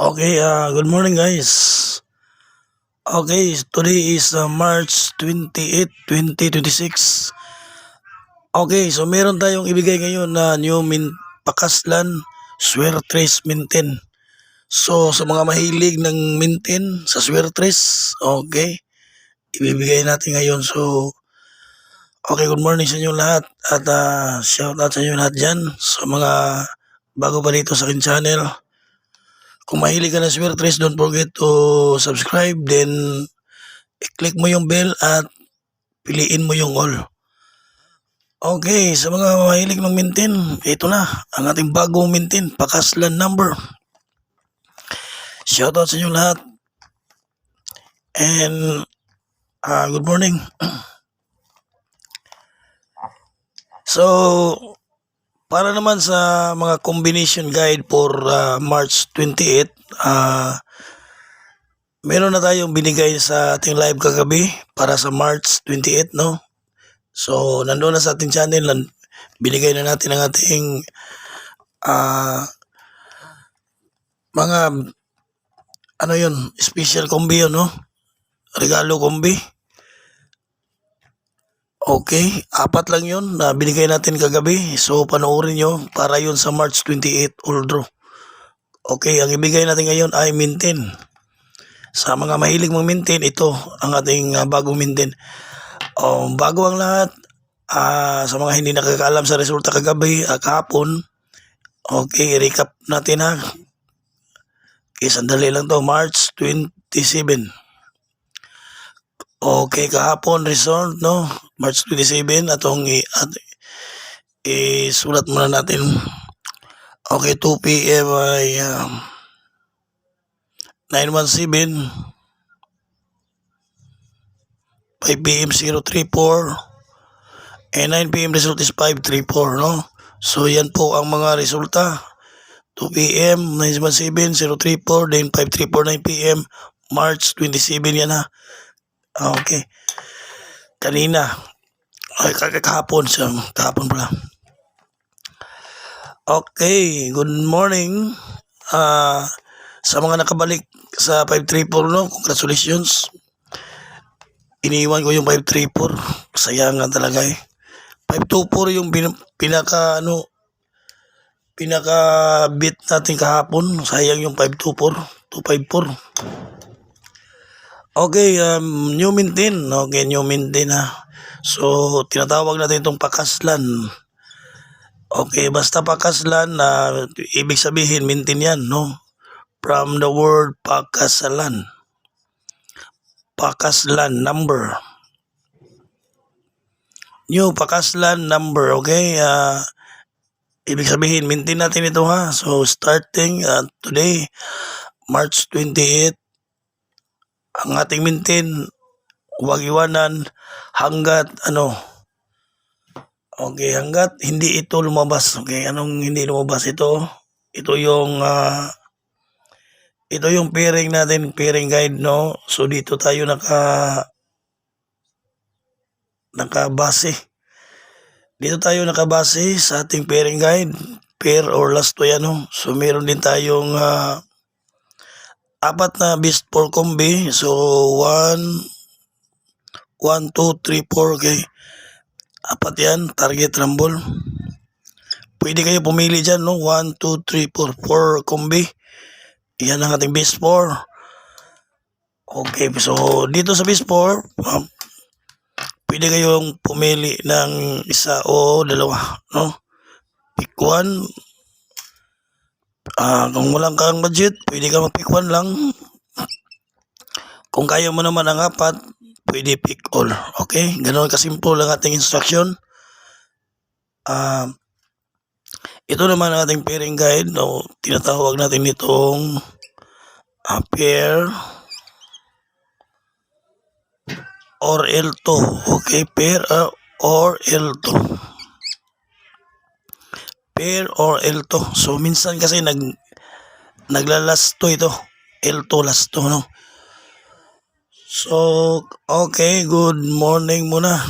Okay, good morning guys. Okay, today is March 28, 2026. Okay, so meron tayong ibigay ngayon na pakaslan Swertres Mintin. So sa mga mahilig ng Mintin sa Swertres, okay, ibibigay natin ngayon. So okay, good morning sa inyo lahat at shout out sa inyo lahat dyan sa mga bago pa dito sa akin channel. Kung mahilig ka na Swertres, don't forget to subscribe, then i-click mo yung bell at piliin mo yung all. Okay, sa mga mahilig ng Mintin, ito na ang ating bagong Mintin, pakaslan number. Shoutout sa inyo lahat. And good morning. So, para naman sa mga combination guide for March 28, meron na tayong binigay sa ating live kagabi para sa March 28, no? So, nandoon na sa ating channel, binigay na natin ang ating mga special combi yun, no? Regalo combi. Okay, 4 lang yun na binigay natin kagabi. So, panoorin nyo para yun sa March 28 all draw. Okay, ang ibigay natin ngayon ay Mintin. Sa mga mahilig mong Mintin, ito ang ating bagong Mintin. Bago ang lahat, sa mga hindi nakakaalam sa resulta kagabi, kahapon, okay, recap natin ha. Okay, sandali lang to, March 27. Okay, kahapon result, no? March 27, atong isulat muna natin. Okay, 2 p.m. ay 917, 5 p.m. 034, and 9 p.m. result is 534, no? So, yan po ang mga resulta. 2 p.m. 917, 034, then 534, 9 p.m. March 27 yan ha. Okay. Kanina. Ay, kahapon siya. Kahapon pala. Okay. Good morning. Sa mga nakabalik sa 534, no? Congratulations. Iniwan ko yung 534. Sayangan talaga eh. 524 yung pinaka beat natin kahapon. Sayang yung 524. 254. Okay, new Mintin. Okay, new Mintin ha. So, tinatawag natin itong pakaslan. Okay, basta pakaslan na ibig sabihin Mintin yan, no? From the word pakasalan. Pakaslan number. New pakaslan number, okay? Ibig sabihin, Mintin natin ito ha. So, starting today, March 28, ang ating Mintin, huwag iwanan hanggat okay, hanggat hindi ito lumabas. Okay, anong hindi lumabas ito? Ito yung pairing natin, pairing guide, no? So dito tayo nakabase. Dito tayo nakabase sa ating pairing guide, pair or last to yan, no? So meron din tayong 4 na best 4 combi. So 1, 2, 3, 4, okay. 4 yan, target rumble. Pwede kayo pumili dyan, no? 1, 2, 3, 4 combi. Yan ang ating base 4. Okay, so dito sa base 4, pwede kayong pumili ng isa o dalawa, no? Pick 1. Kung walang kang budget, pwede ka mag-pick 1 lang. Kung kaya mo naman ang 4, pwede pick all. Okay? Ganoon kasimple ang ating instruction. Ito naman ang ating pairing guide. No? Tinatawag natin itong pair or L2. Okay? Pair or L2. Pair or L2. So, minsan kasi naglalast to ito. L2 last to, no? So, okay, good morning muna.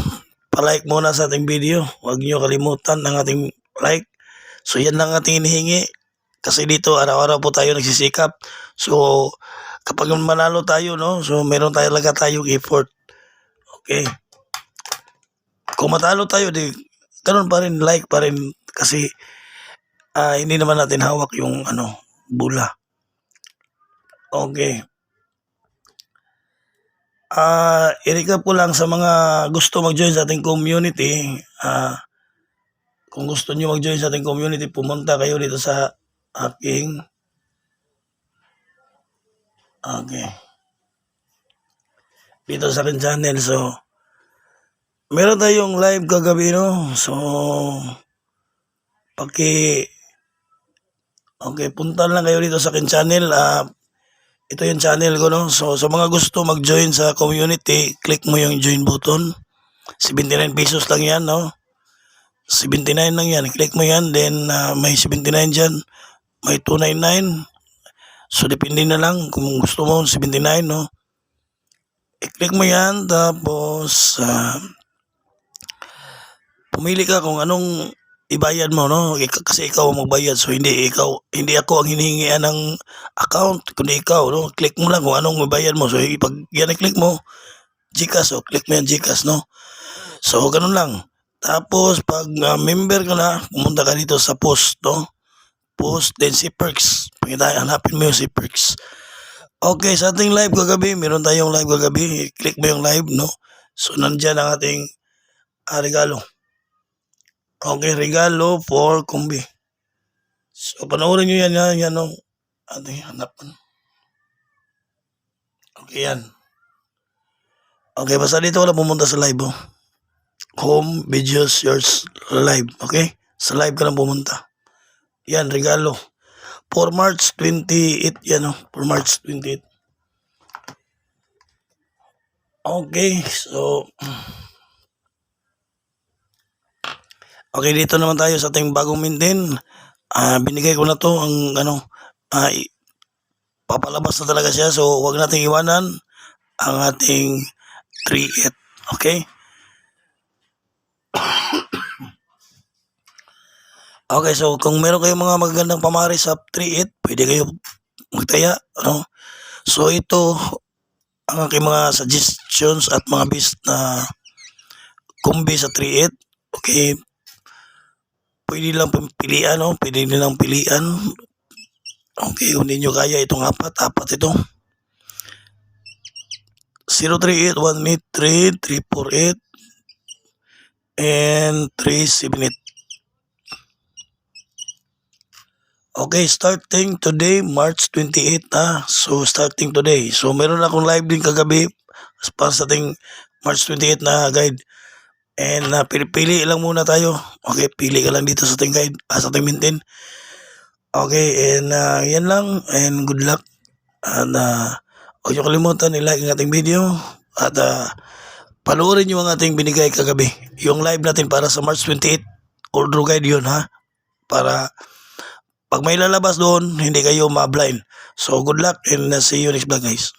Pa-like muna sa ating video. Huwag nyo kalimutan ang ating like. So, yan lang ating hinihingi. Kasi dito araw-araw po tayo nagsisikap. So, kapag manalo tayo, no? So, meron talaga tayong effort. Okay. Kung matalo tayo, di ganun pa rin, like pa rin. Kasi hindi naman natin hawak yung bula. Okay. I-recap ko lang sa mga gusto mag-join sa ating community. Kung gusto nyo mag-join sa ating community, pumunta kayo dito sa aking dito sa aking channel. So, meron tayong live kagabi, no? So, punta lang kayo dito sa aking channel. Ito yung channel ko, no? So, sa mga gusto mag-join sa community, click mo yung join button. 79 pesos lang yan, no? 79 lang yan. Click mo yan. Then, may 79 dyan. May 299. So, depende na lang kung gusto mo 79, no? I-click mo yan. Tapos, pumili ka kung anong ibayad mo, no? Kasi ikaw ang magbayad. So, hindi ako ang hinihingian ng account, kundi ikaw, no? Click mo lang kung anong ibayad mo. So, pag yan i-click mo, GCash, click mo yan GCash, no? So, ganun lang. Tapos, pag member ka na, pumunta ka dito sa post, no? Post, then si perks. Hanapin mo yung si perks. Okay, sa ating live kagabi, meron tayong live kagabi. Click mo yung live, no? So, nandyan ang ating regalo. Okay, regalo for Kumbi. So, panoorin nyo yan, no? Ating hanapan. Okay, yan. Okay, basta dito wala pumunta sa live, oh. Home, videos, yours, live. Okay? Sa live ka lang pumunta. Yan, regalo. For March 28, yan, oh. For March 28. Okay, so... Okay, dito naman tayo sa ating bagong maintain. Binigay ko na to ang papalabas na talaga siya. So, wag nating iwanan ang ating 3-8. Okay? Okay, so kung meron kayong mga magagandang pamari sa 3-8, pwede kayo magtaya. Ano? So, ito ang aking mga suggestions at mga best na kumbi sa 3-8. Okay? Pwede lang pilian, no? Pwede nilang pilian. Okay, kung hindi nyo kaya itong apat ito. 038, 183, 348, and 378. Okay, starting today, March 28, So, starting today. So, meron akong live din kagabi para sa ating March 28 na guide. And pili lang muna tayo. Okay, pili ka lang dito sa ating guide, sa ating maintain. Okay, and yan lang. And good luck. And huwag nyo kalimutan i-like ang ating video. At panoorin nyo ang ating binigay kagabi. Yung live natin para sa March 28. Order guide yun, ha? Para pag may lalabas doon, hindi kayo ma-blind. So, good luck and see you next vlog, guys.